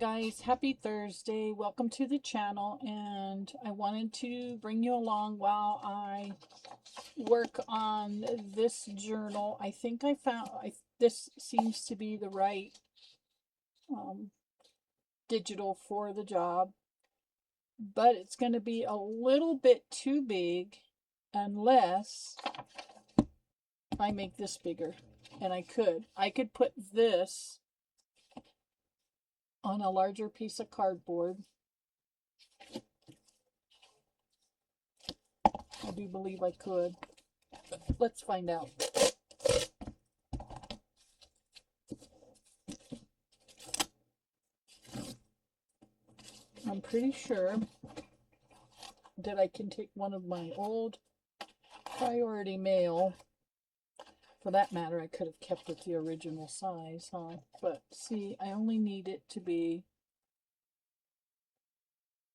guys, happy Thursday. Welcome to the channel, and I wanted to bring you along while I work on this journal. I think I found this seems to be the right digital for the job, but it's going to be a little bit too big unless I make this bigger. And I could put this on a larger piece of cardboard. I do believe I could. Let's find out. I'm pretty sure that I can take one of my old priority mail. For that matter, I could have kept it the original size, huh? But see, I only need it to be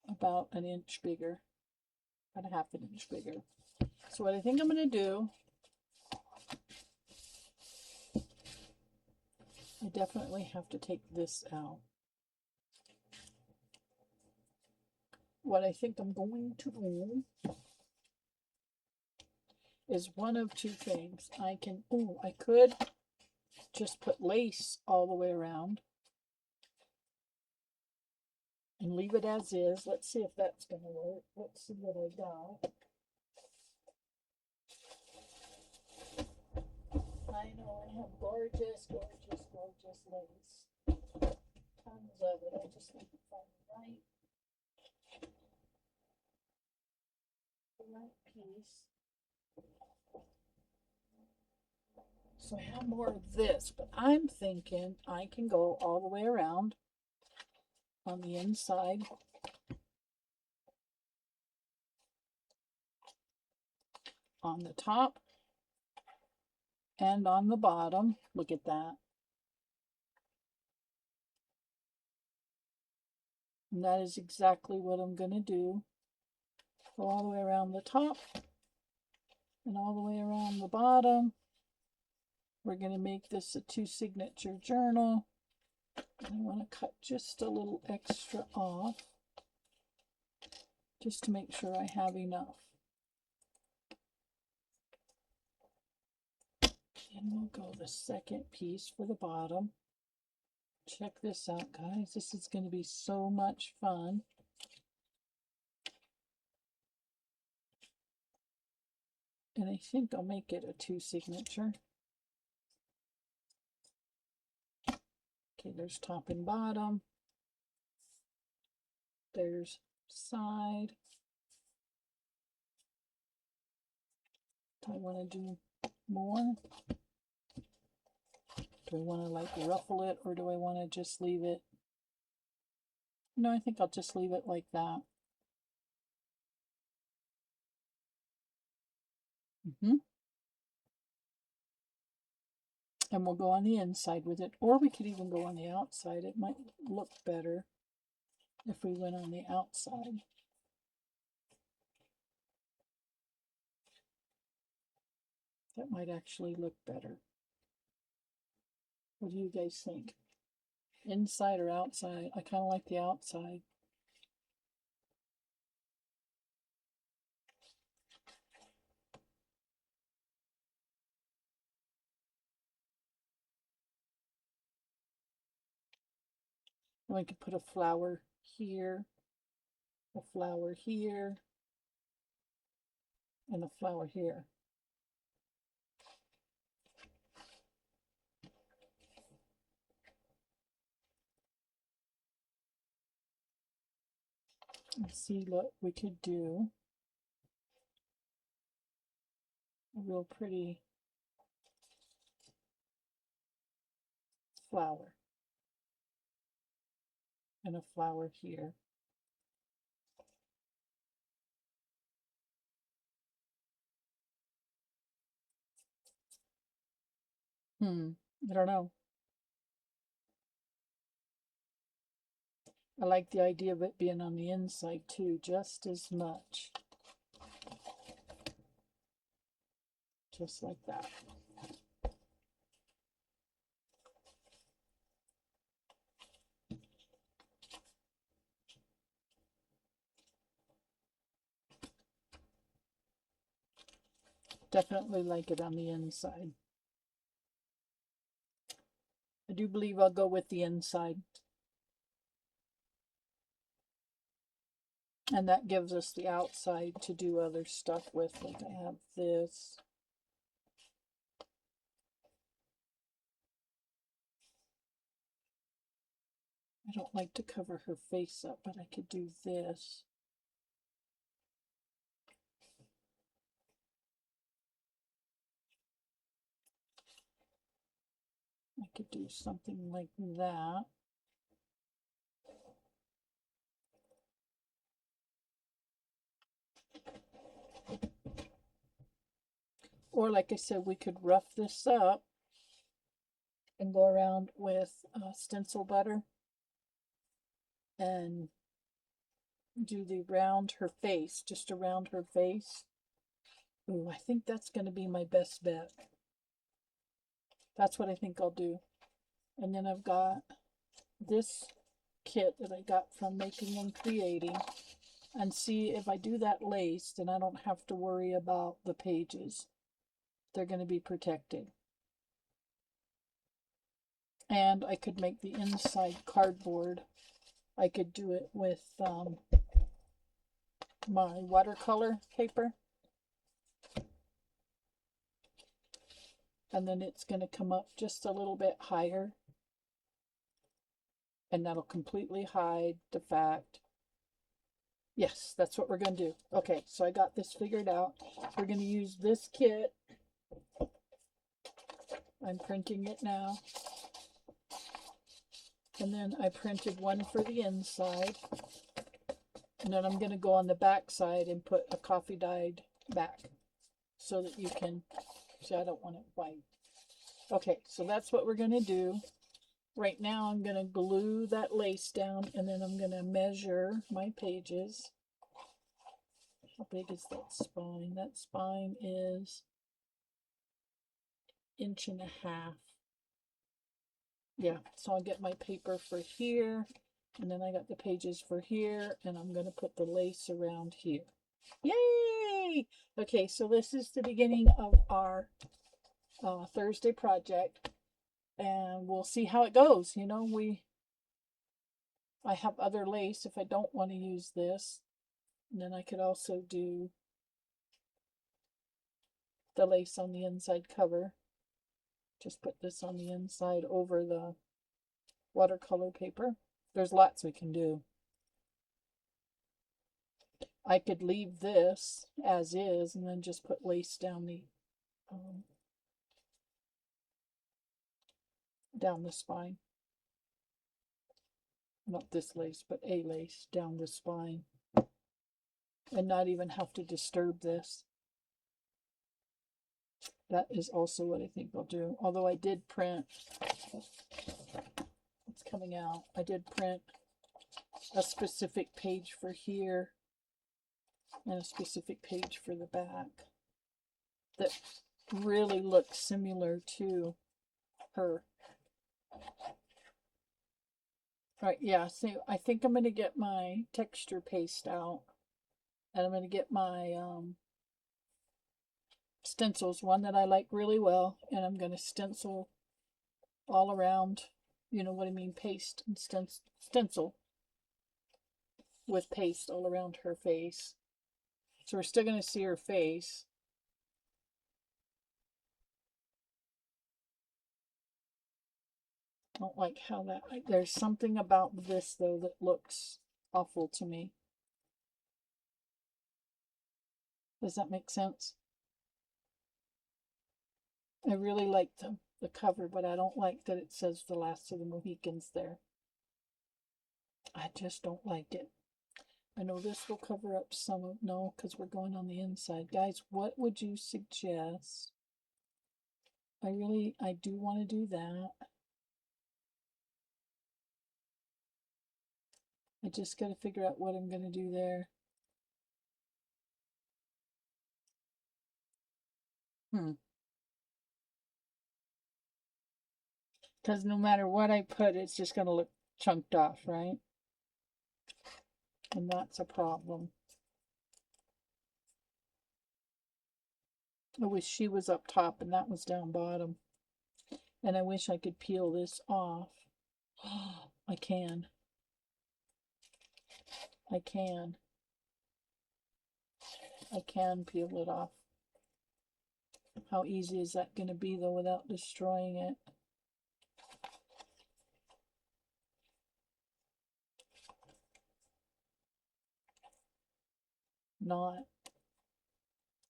about an inch bigger, about a half an inch bigger. So what I think I'm going to do, I definitely have to take this out. What I think I'm going to do is one of two things. I could just put lace all the way around and leave it as is. Let's see if that's going to work. Let's see what I got. I know I have gorgeous, gorgeous, gorgeous lace. Tons of it. I just need to find the right piece. So I have more of this, but I'm thinking I can go all the way around on the inside. On the top and on the bottom. Look at that. And that is exactly what I'm going to do. Go all the way around the top and all the way around the bottom. We're going to make this a 2-signature journal. I want to cut just a little extra off, just to make sure I have enough. And we'll go the second piece for the bottom. Check this out, guys. This is going to be so much fun. And I think I'll make it a 2-signature. Okay, there's top and bottom. There's side. Do I want to do more? Do I want to like ruffle it, or do I want to just leave it? No, I think I'll just leave it like that. And we'll go on the inside with it, or we could even go on the outside. It might look better if we went on the outside. That might actually look better. What do you guys think? Inside or outside? I kind of like the outside. And we could put a flower here, a flower here, and a flower here. Let's see what we could do. A real pretty flower. And a flower here. I don't know. I like the idea of it being on the inside too, just as much. Just like that. Definitely like it on the inside. I do believe I'll go with the inside. And that gives us the outside to do other stuff with. Like I have this. I don't like to cover her face up, but I could do this. I could do something like that. Or like I said, we could rough this up and go around with stencil butter and do the round her face, just around her face. Ooh, I think that's going to be my best bet. That's what I think I'll do. And then I've got this kit that I got from Making and Creating. And see, if I do that lace, then I don't have to worry about the pages. They're going to be protected. And I could make the inside cardboard. I could do it with my watercolor paper. And then it's going to come up just a little bit higher. And that'll completely hide the fact. Yes, that's what we're going to do. Okay, so I got this figured out. We're going to use this kit. I'm printing it now. And then I printed one for the inside. And then I'm going to go on the back side and put a coffee dyed back so that you can see. I don't want it white. Okay, so that's what we're going to do. Right now I'm going to glue that lace down, and then I'm going to measure my pages. How big is that spine? That spine is 1.5 inches. Yeah, so I'll get my paper for here, and then I got the pages for here, and I'm going to put the lace around here. Yay! Okay, so this is the beginning of our Thursday project, and we'll see how it goes. You know, I have other lace if I don't want to use this, and then I could also do the lace on the inside cover. Just put this on the inside over the watercolor paper. There's lots we can do. I could leave this as is and then just put lace down the spine. Not this lace, but a lace down the spine. And not even have to disturb this. That is also what I think I'll do. Although I did print, it's coming out, I did print a specific page for here and a specific page for the back that really looks similar to her. Right, yeah, so I think I'm going to get my texture paste out, and I'm going to get my stencils, one that I like really well, and I'm going to stencil all around, you know what I mean, paste and stencil with paste all around her face. So we're still going to see her face. I don't like how that, there's something about this though that looks awful to me. Does that make sense? I really like the cover, but I don't like that it says The Last of the Mohicans there. I just don't like it. I know this will cover up some of, no, because we're going on the inside. Guys, what would you suggest? I do want to do that. I just got to figure out what I'm going to do there. Because no matter what I put, it's just going to look chunked off, right? And that's a problem. I wish she was up top and that was down bottom. And I wish I could peel this off. I can. I can. I can peel it off. How easy is that going to be though without destroying it? Not.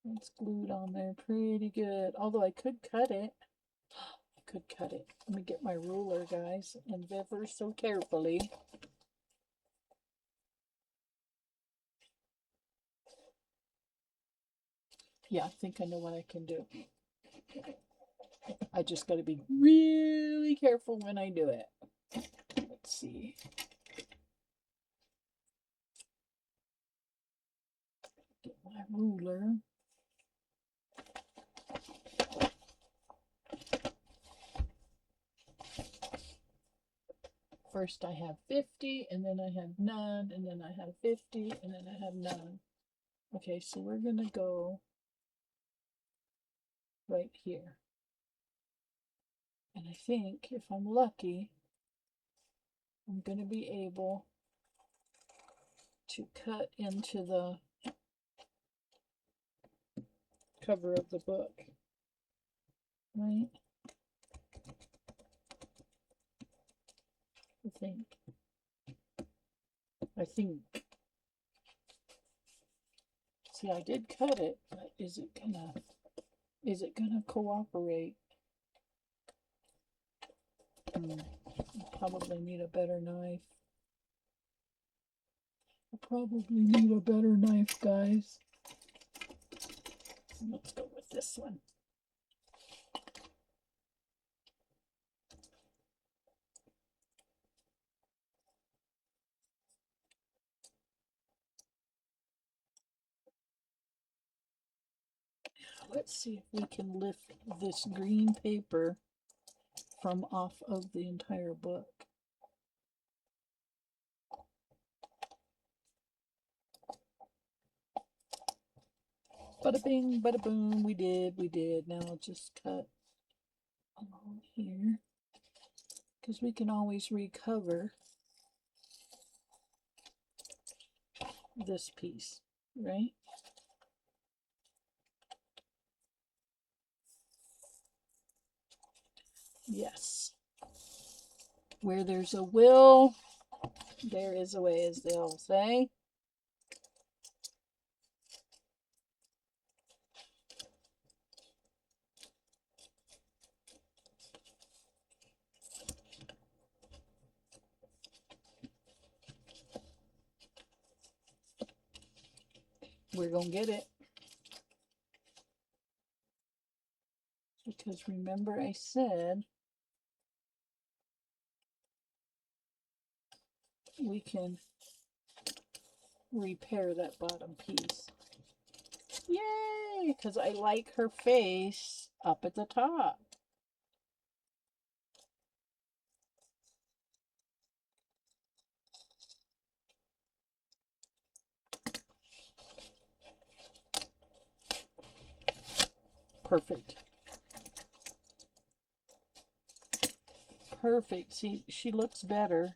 It's glued on there pretty good. Although I could cut it. I could cut it. Let me get my ruler, guys, and ever so carefully. Yeah, I think I know what I can do. I just got to be really careful when I do it. Let's see. Get my ruler. First I have 50, and then I have none, and then I have 50, and then I have none. Okay, so we're going to go right here. And I think if I'm lucky, I'm going to be able to cut into the cover of the book. Right? I think. See, I did cut it, but is it gonna cooperate? I probably need a better knife. I probably need a better knife, guys. Let's go with this one. Let's see if we can lift this green paper from off of the entire book. Bada bing, bada boom, we did. Now I'll just cut along here, because we can always recover this piece, right? Yes. Where there's a will, there is a way, as they'll say. We're going to get it. Because remember I said we can repair that bottom piece. Yay! Because I like her face up at the top. Perfect. Perfect. See, she looks better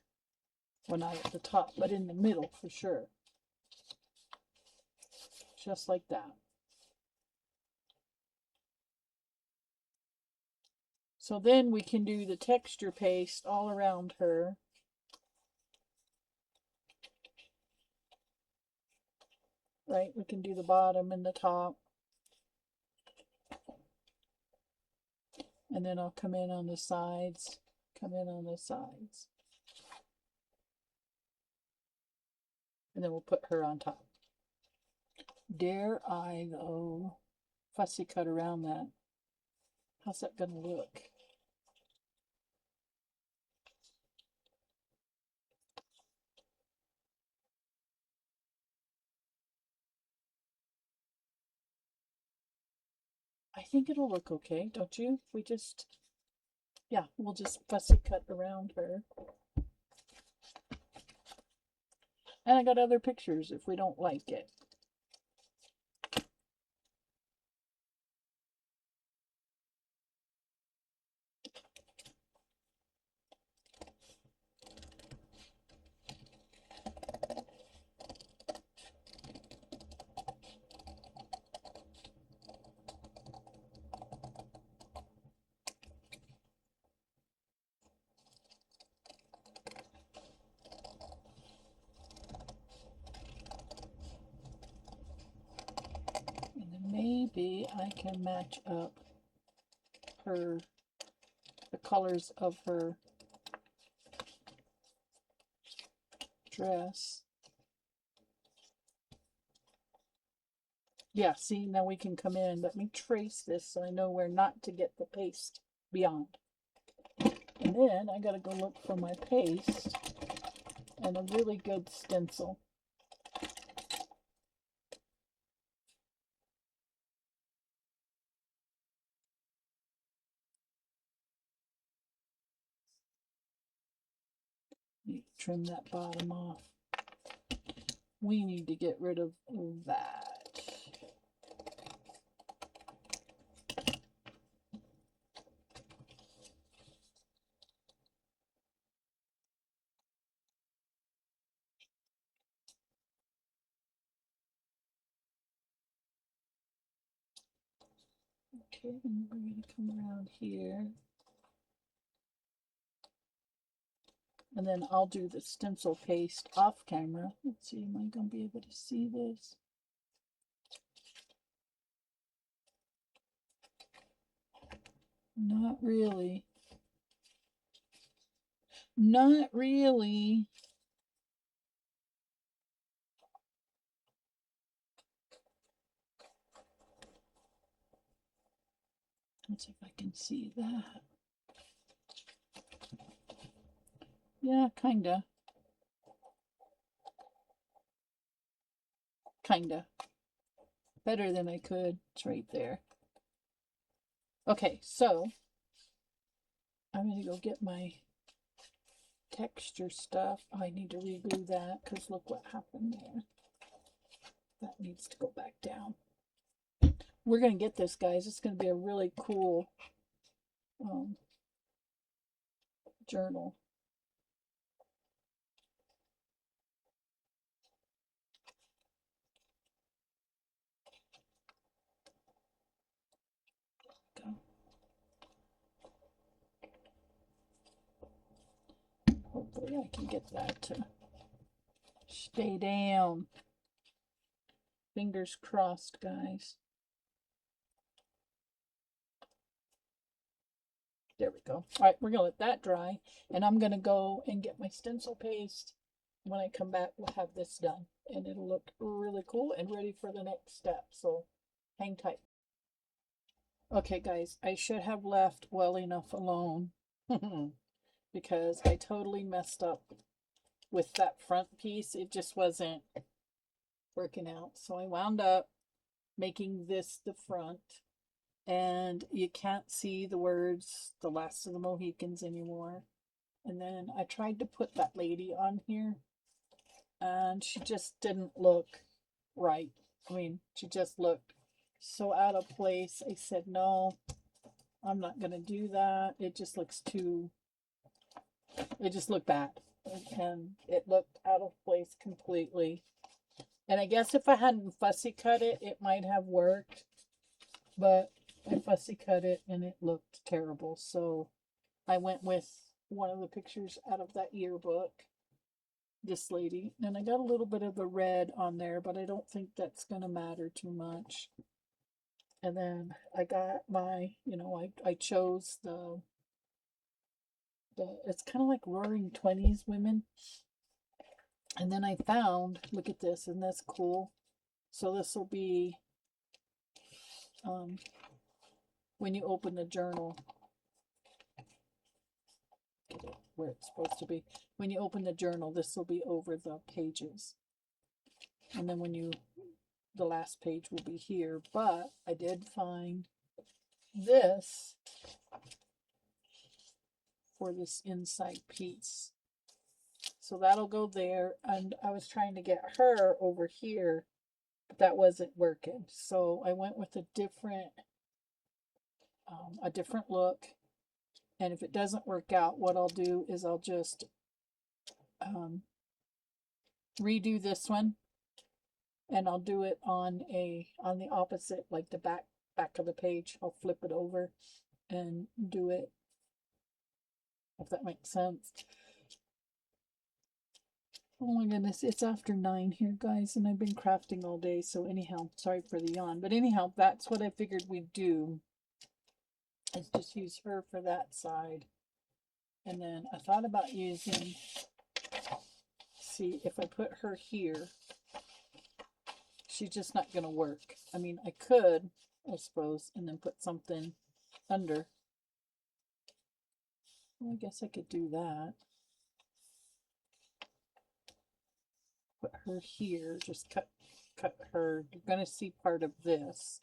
when I'm at the top, but in the middle for sure. Just like that. So then we can do the texture paste all around her. Right? We can do the bottom and the top. And then I'll come in on the sides. Come in on the sides. And then we'll put her on top. Dare I, though, fussy cut around that? How's that going to look? I think it'll look okay, don't you? Yeah, we'll just fussy cut around her. And I got other pictures if we don't like it. maybe I can match up the colors of her dress. Yeah, see, now we can come in. Let me trace this so I know where not to get the paste beyond. And then I gotta go look for my paste and a really good stencil. Trim that bottom off. We need to get rid of that. Okay, and we're going to come around here. And then I'll do the stencil paste off camera. Let's see, am I going to be able to see this? Not really. Not really. Let's see if I can see that. Yeah, kinda. Kinda. Better than I could. It's right there. Okay, so I'm going to go get my texture stuff. Oh, I need to reglue that because look what happened there. That needs to go back down. We're going to get this, guys. It's going to be a really cool journal. Go. Hopefully I can get that to stay down. Fingers crossed, guys. There we go. All right, we're going to let that dry. And I'm going to go and get my stencil paste. When I come back, we'll have this done. And it'll look really cool and ready for the next step. So hang tight. Okay, guys, I should have left well enough alone. Because I totally messed up with that front piece. It just wasn't working out. So I wound up making this the front. And you can't see the words, The Last of the Mohicans anymore. And then I tried to put that lady on here. And she just didn't look right. I mean, she just looked so out of place. I said, no, I'm not going to do that. It just looks too, it just looked bad. And it looked out of place completely. And I guess if I hadn't fussy cut it, it might have worked. But I fussy cut it and it looked terrible. So I went with one of the pictures out of that yearbook. This lady. And I got a little bit of the red on there, but I don't think that's going to matter too much. And then I got my, I chose the it's kind of like Roaring 20s women. And then I found, look at this, and that's cool. So this will be when you open the journal, get it where it's supposed to be. When you open the journal, this will be over the pages. And then the last page will be here. But I did find this for this inside piece. So that'll go there. And I was trying to get her over here, but that wasn't working. So I went with a different look. And if it doesn't work out, what I'll do is I'll just redo this one, and I'll do it on the opposite, like the back of the page. I'll flip it over and do it, if that makes sense. Oh my goodness, it's after 9 here, guys, and I've been crafting all day, so anyhow, sorry for the yawn. But anyhow, that's what I figured we'd do, is just use her for that side. And then I thought about using, see, if I put her here, she's just not going to work. I mean, I could, I suppose, and then put something under. Well, I guess I could do that. Put her here, just cut her. You're going to see part of this.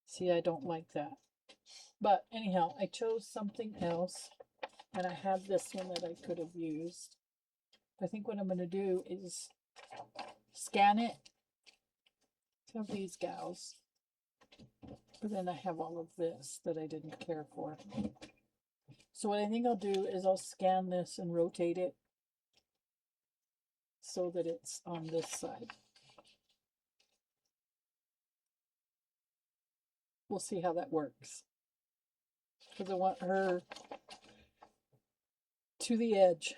See, I don't like that. But anyhow, I chose something else, and I have this one that I could have used. I think what I'm going to do is scan it. I have these gals. But then I have all of this that I didn't care for. So what I think I'll do is I'll scan this and rotate it so that it's on this side. We'll see how that works. Because I want her to the edge.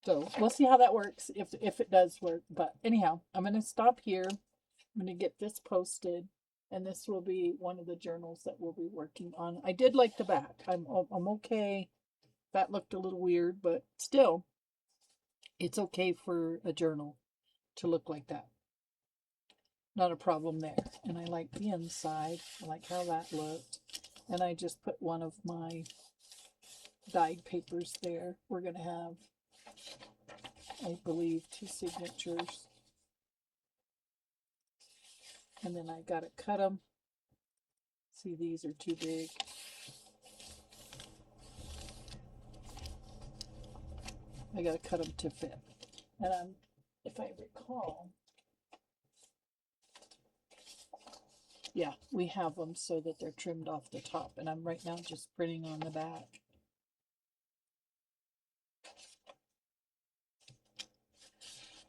So we'll see how that works, if it does work. But anyhow, I'm going to stop here. I'm going to get this posted. And this will be one of the journals that we'll be working on. I did like the back. I'm okay. That looked a little weird, but still, it's okay for a journal to look like that. Not a problem there. And I like the inside. I like how that looked. And I just put one of my dyed papers there. We're going to have, I believe, 2 signatures. And then I got to cut them. See, these are too big. I got to cut them to fit. And if I recall, yeah, we have them so that they're trimmed off the top. And I'm right now just printing on the back.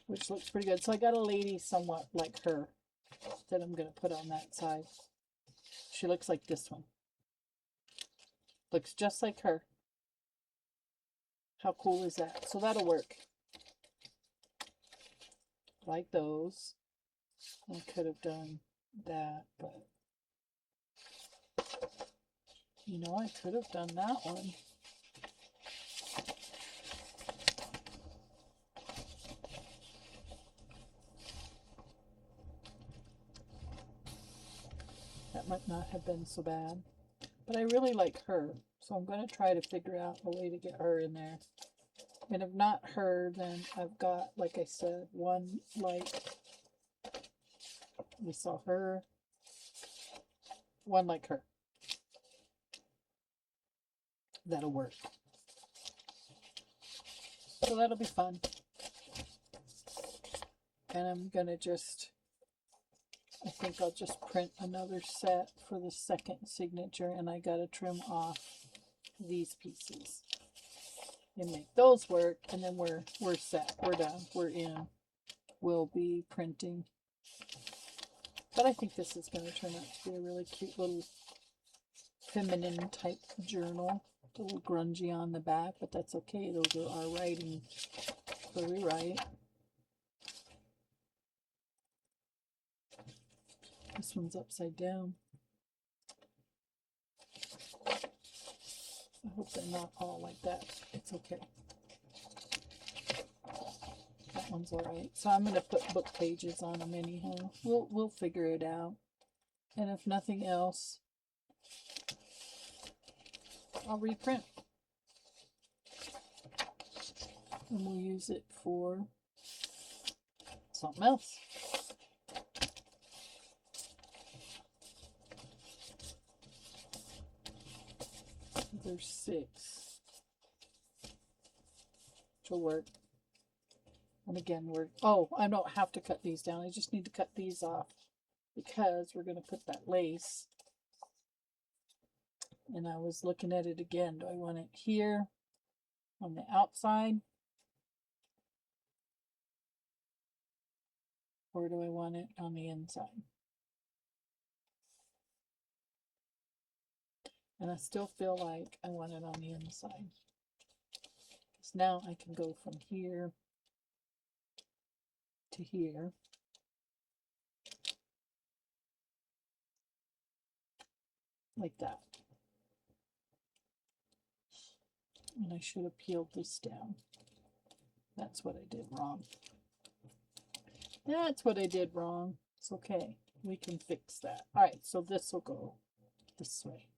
Which looks pretty good. So I got a lady somewhat like her that I'm going to put on that side. She looks like this one. Looks just like her. How cool is that? So that'll work. Like those. I could have done that, but you know, I could have done that one. That might not have been so bad. But I really like her, so I'm going to try to figure out a way to get her in there. And if not her, then I've got, like I said, one like, we saw her, one like her. That'll work. So that'll be fun. And I'm going to just, I think I'll just print another set for the second signature, and I got to trim off these pieces and make those work, and then we're set. We're done. We're in. We'll be printing. But I think this is going to turn out to be a really cute little feminine type journal. A little grungy on the back, but that's okay. Those are our writing for rewrite. This one's upside down. I hope they're not all like that. It's okay. That one's all right. So I'm going to put book pages on them anyhow. We'll figure it out. And if nothing else, I'll reprint. And we'll use it for something else. There's 6. Which will work. And again, I don't have to cut these down. I just need to cut these off because we're going to put that lace. And I was looking at it again. Do I want it here on the outside? Or do I want it on the inside? And I still feel like I want it on the inside. Because now I can go from here to here. Like that. And I should have peeled this down. That's what I did wrong. That's what I did wrong. It's okay. We can fix that. All right, so this will go this way.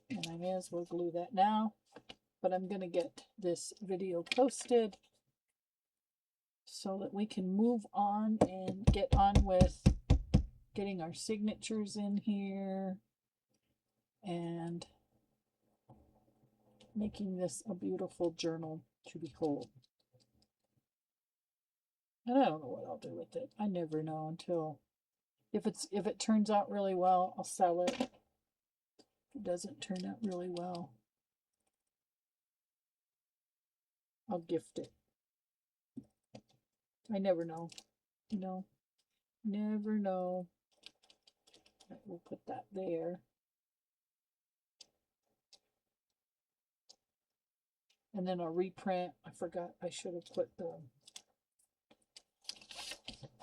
And I may as well glue that now. But I'm going to get this video posted so that we can move on and get on with getting our signatures in here and making this a beautiful journal to behold. And I don't know what I'll do with it. I never know until if it turns out really well, I'll sell it. If it doesn't turn out really well, I'll gift it. I never know. You know, never know. Right, we'll put that there. And then I'll reprint. I forgot I should have put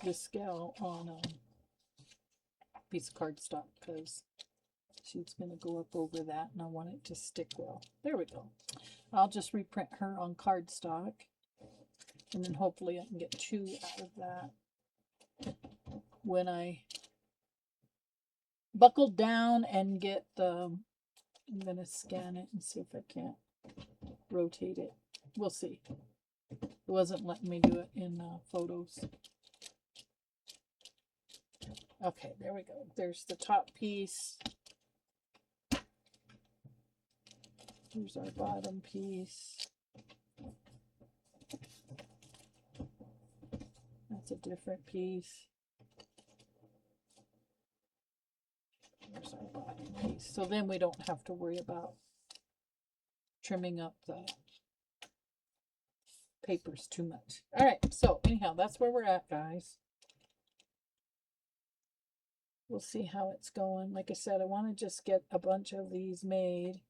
this gal on a piece of cardstock because she's going to go up over that and I want it to stick well. There we go. I'll just reprint her on cardstock and then hopefully I can get 2 out of that when I buckle down and get the, I'm going to scan it and see if I can't rotate it. We'll see. It wasn't letting me do it in photos. Okay, there we go. There's the top piece. Here's our bottom piece. That's a different piece. Here's our bottom piece. So then we don't have to worry about trimming up the papers too much. All right, so anyhow, that's where we're at, guys. We'll see how it's going. Like I said, I want to just get a bunch of these made.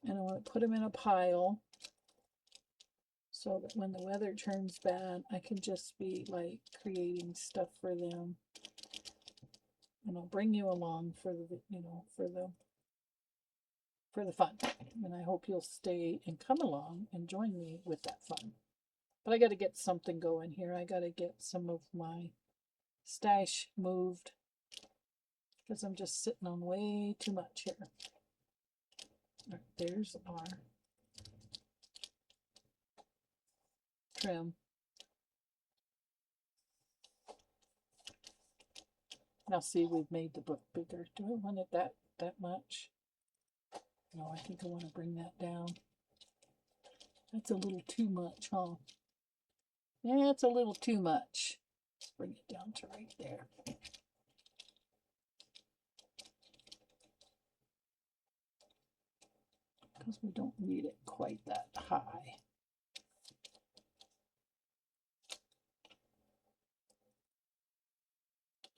And I want to put them in a pile so that when the weather turns bad, I can just be like creating stuff for them. And I'll bring you along for the, you know, for the fun. And I hope you'll stay and come along and join me with that fun. But I got to get something going here. I got to get some of my stash moved because I'm just sitting on way too much here. Right, there's our trim. Now see, we've made the book bigger. Do I want it that much? No, I think I want to bring that down. That's a little too much, huh? Yeah, it's a little too much. Let's bring it down to right there. Because we don't need it quite that high.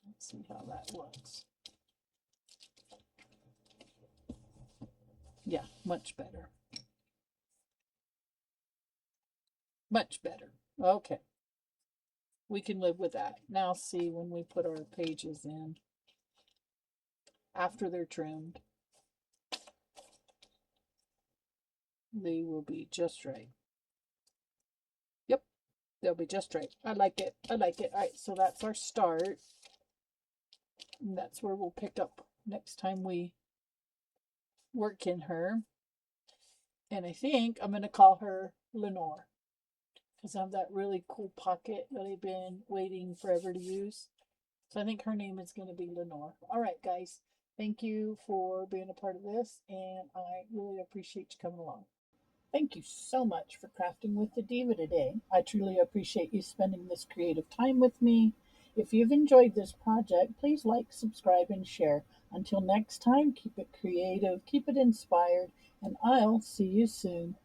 Let's see how that looks. Yeah, much better. Much better. Okay. We can live with that. Now see when we put our pages in after they're trimmed. They will be just right. Yep, they'll be just right. I like it. I like it. All right, so that's our start. And that's where we'll pick up next time we work in her. And I think I'm going to call her Lenore because I have that really cool pocket that I've been waiting forever to use. So I think her name is going to be Lenore. All right, guys. Thank you for being a part of this, and I really appreciate you coming along. Thank you so much for crafting with the Diva today. I truly appreciate you spending this creative time with me. If you've enjoyed this project, please like, subscribe, and share. Until next time, keep it creative, keep it inspired, and I'll see you soon.